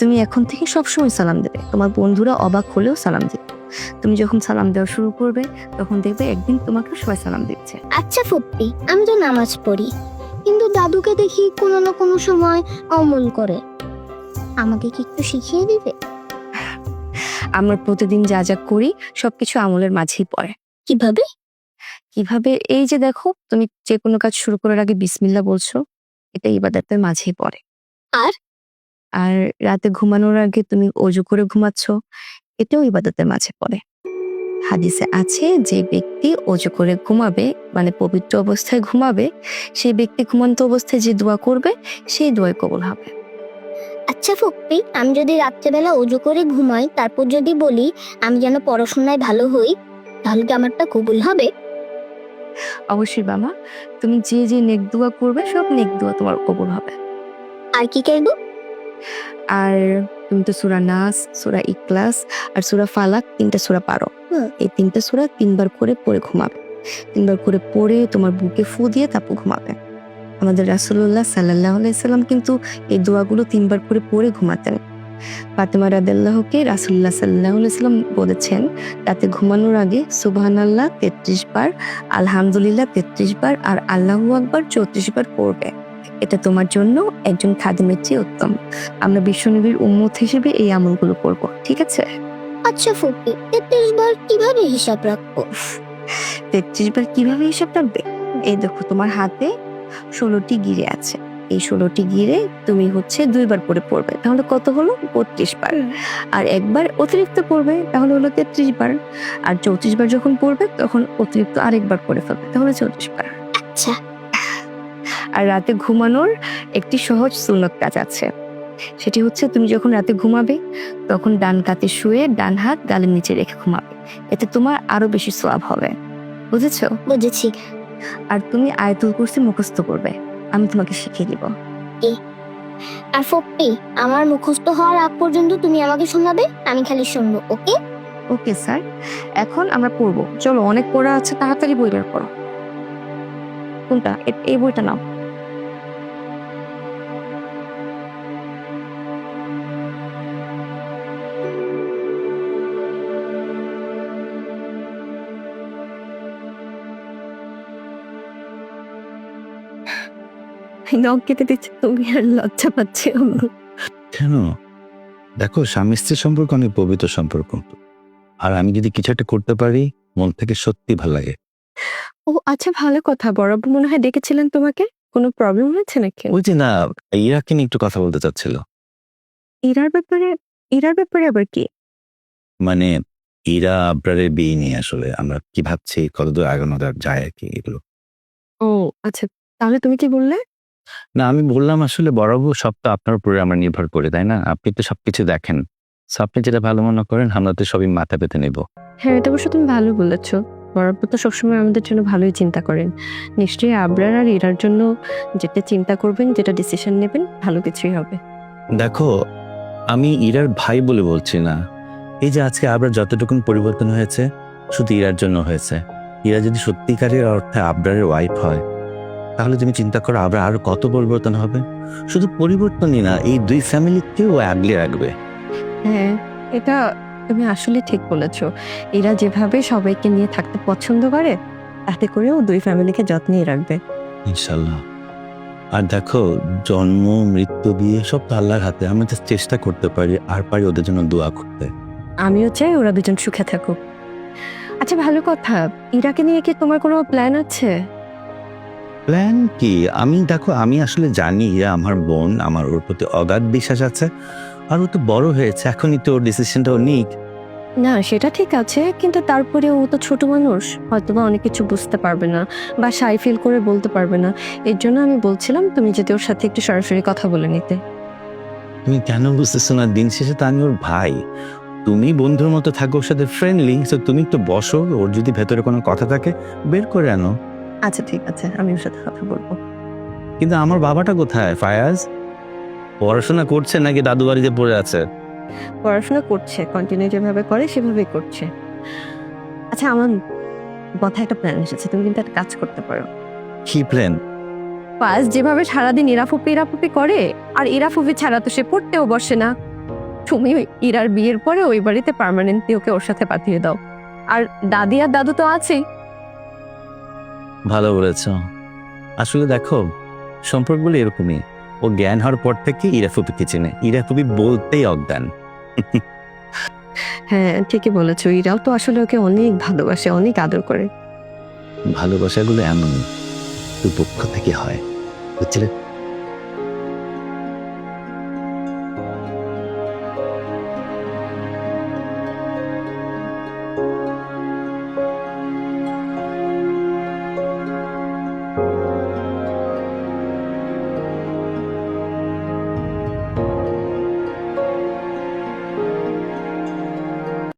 তুমি এখন থেকে সবসময় সালাম দেবে, তোমার বন্ধুরা অবাক হলেও সালাম দেবে। তুমি যখন সালাম দেওয়া শুরু করবে তখন দেখবে একদিন তোমাকে সবাই সালাম দিচ্ছে। আচ্ছা ফুপ্পি, আমি তো নামাজ পড়ি, কিন্তু দাদুকে দেখি কোনো না কোনো সময় অমল করে। আমাকে কি একটু শিখিয়ে দিবে? আমরা প্রতিদিন যা যা করি সবকিছু আমলের মাঝেই পড়ে। কিভাবে? কিভাবে? এই যে দেখো, তুমি যে কোনো কাজ শুরু করার আগে বিসমিল্লাহ বলছো, এটা ইবাদতের মাঝেই পড়ে। আর? আর রাতে ঘুমানোর আগে তুমি অজু করে ঘুমাচ্ছ, এটাও ইবাদতের মাঝে পড়ে। হাদিসে আছে যে ব্যক্তি অজু করে ঘুমাবে, মানে পবিত্র অবস্থায় ঘুমাবে, সেই ব্যক্তি ঘুমন্ত অবস্থায় যে দোয়া করবে সেই দোয়াই কবুল হবে। আচ্ছা ফুপ্পি, আমি যদি রাত্রেবেলা অজু করে ঘুমাই, তারপর যদি বলি আমি যেন পড়াশোনায় ভালো হই, তাহলে কি আমারটা কবুল হবে? অবশ্যই বাবা, তুমি যে যে নেক দোয়া করবে সব নেক দোয়া তোমার কবুল হবে। আর কি করবো? আর তুমি তো সূরা নাস, সূরা ইখলাস আর সূরা ফালাক, তিনটা সূরা পারো। এই তিনটা সূরা তিনবার করে পড়ে ঘুমাবে। তিনবার করে পড়ে তোমার বুকে ফু দিয়ে তারপর ঘুমাবে। আমাদের রাসূলুল্লাহ সাল্লাল্লাহু আলাইহি সাল্লাম কিন্তু এই দোয়াগুলো তিনবার করে পড়ে ঘুমাতেন। ফাতেমা রাদিয়াল্লাহুকে রাসূলুল্লাহ সাল্লাল্লাহু আলাইহি সাল্লাম বলেছেন রাতে ঘুমানোর আগে সুবহানাল্লাহ ৩৩ বার, আলহামদুলিল্লাহ ৩৩ বার আর আল্লাহু আকবার ৩৪ বার পড়বে। এটা তোমার জন্য একজন খাদেমের চেয়ে উত্তম। আমরা বিশ্বনবীর উম্মত হিসেবে এই আমলগুলো করব, ঠিক আছে? আচ্ছা ফুপ্পি, 33 বার কিভাবে হিসাব রাখবো? ৩৩ বার কিভাবে হিসাব রাখবে? এই দেখো, তোমার হাতে ১৬টি গিরে আছে। এই ১৬টি গিরে তুমি হচ্ছে ২ বার করে পড়বে, তাহলে কত হলো? ৩২ বার। আর একবার অতিরিক্ত পড়বে, তাহলে হলো ৩৩ বার। আর ৩৪ বার যখন পড়বে তখন অতিরিক্ত আরেকবার করে ফেলবে, তাহলে ৩৪ বার। আচ্ছা। আর রাতে ঘুমানোর একটি সহজ সুন্নত কাজ আছে। সেটি হচ্ছে তুমি যখন রাতে ঘুমাবে তখন ডান কাতে শুয়ে ডান হাত গালের নিচে রেখে ঘুমাবে। এতে তোমার আরো বেশি সওয়াব হবে। বুঝেছো? বুঝেছি। আর তুমি আয়াতুল কুরসি মুখস্থ করবে, আমি তোমাকে শিখিয়ে দিব। আর ফুপ্পি, আমার মুখস্থ হওয়ার আগ পর্যন্ত তুমি আমাকে শোনাবে, আমি খালি শুনবো, ওকে? Okay sir. এখন আমরা পড়বো, চলো, অনেক পড়া আছে, তাড়াতাড়ি বই বের করো। কোনটা? এই বইটা নাও। নখ কেটে দিচ্ছে, তুমি আর লজ্জা পাচ্ছে। কেন? দেখো, স্বামী স্ত্রীর সম্পর্ক অনেক পবিত্র সম্পর্ক। আর আমি যদি কিছু একটা করতে পারি, মন থেকে সত্যি ভালো লাগে। ও আচ্ছা, ভালো কথা। বড়াবু মনে হয় ডেকেছিলেন তোমাকে, কোনো প্রবলেম হয়েছে নাকি? ওই যে না, ইরাকে নিয়ে একটু কথা বলতে চাচ্ছিল। ইরার ব্যাপারে? ইরার ব্যাপারে আবার কি? মানে ইরা আবরারের বিয়ে নিয়ে আসলে আমরা কি ভাবছি, কতদূর আগানো যায় আর কি, এগুলো। ও আচ্ছা, তাহলে তুমি কি বললে? না, আমি বললাম আসলে বড়বাবু, সব তো আপনার উপরে আমরা নির্ভর করে, তাই না? আপনি তো সবকিছু দেখেন। So, আপনি যেটা ভালো মনে করেন আমরা তো সবই মাথা পেতে নেব। হ্যাঁ, এটা অবশ্য তুমি ভালো বলেছো। বড়াবু তো সবসময় আমাদের জন্য ভালোই চিন্তা করেন। নিশ্চয়ই আবরার আর ইরার জন্য যেটা চিন্তা করবেন, যেটা ডিসিশন নেবেন, ভালো কিছুই হবে। দেখো, আমি ইরার ভাই বলে বলছি না। এই যে আজকে আবরার যতটুকুন পরিবর্তন হয়েছে শুধু ইরার জন্য হয়েছে। ইরা যদি সত্যিকারের অর্থে আবরারের ওয়াইফ হয়, তাহলে তুমি চিন্তা করো আবরার আরো কত পরিবর্তন হবে। শুধু পরিবর্তনই না, এই দুই ফ্যামিলিকেও আগলে রাখবে। হ্যাঁ, এটা তুমি আসলে ঠিক বলেছো। এরা যেভাবে সবাইকে নিয়ে থাকতে পছন্দ করে, তাতে করেও দুই ফ্যামিলিকে যত্নেই রাখবে। ইনশাল্লাহ। আর দেখো, জন্ম মৃত্যু বিয়ে সব তো আল্লাহর হাতে। আমরা জাস্ট চেষ্টা করতে পারি আর পারি ওদের জন্য দোয়া করতে। আমিও চাই ওরা দুজন সুখে থাকুক। আচ্ছা, ভালো কথা। ইরাকে নিয়ে কি তোমার কোনো প্ল্যান আছে? প্ল্যান কি? আমি আসলে জানি ইরা আমার বোন, আমার ওর প্রতি অগাধ বিশ্বাস আছে। আর ও তো বড় হয়েছে, এখনই তো ওর ডিসিশনটাও নিক। না, সেটা ঠিক আছে, কিন্তু তারপরে ও তো ছোট মানুষ, হয়তোবা অনেক কিছু বুঝতে পারবে না বা শাই ফিল করে বলতে পারবে না। এর জন্য আমি বলছিলাম তুমি যদি ওর সাথে একটু সরাসরি কথা বলে নিতে। তুমি কেন বুঝতেছো না? দিন শেষে তো আমি ওর ভাই। তুমি বন্ধুর মতো থাকো ওর সাথে, ফ্রেন্ডলি। তো তুমি একটু বসো, ওর যদি ভেতরে কোনো কথা থাকে বের করে আনো। আচ্ছা ঠিক আছে, আমি ওর সাথে কথা বলবো। কিন্তু আমার বাবাটা কোথায়? ফায়াজ পড়াশোনা করছে নাকি দাদু বাড়িতে পড়ে আছে? পড়াশোনা করছে, কন্টিনিউ যেভাবে করে সেভাবেই করছে। আচ্ছা, আমার মাথায় একটা প্ল্যান এসেছে, তুমি কিন্তু একটা কাজ করতে পারো। কি প্ল্যান? ফার্স্ট যেভাবে সারাদিন ইরাফুপি ইরাফুপি করে, আর ইরাফুপি ছাড়া তো সে পড়তেও বসে না, তুমি ইরার বিয়ের পরে ওই বাড়িতে পার্মানেন্টলি ওকে ওর সাথে পাঠিয়ে দাও। আর দাদি আর দাদু তো আছেই। ভালো বলেছ। আসলে দেখো, সম্পর্কগুলো এরকমই। ও জ্ঞান হওয়ার পর থেকে ইরা ফুপিকে চেনে। ইরা ফুপি বলতেই অজ্ঞান। হ্যাঁ, ঠিকই বলেছো। ইরাও তো আসলে ওকে অনেক ভালোবাসে, অনেক আদর করে। ভালোবাসাগুলো এমন দুই পক্ষ থেকে হয়, বুঝলে?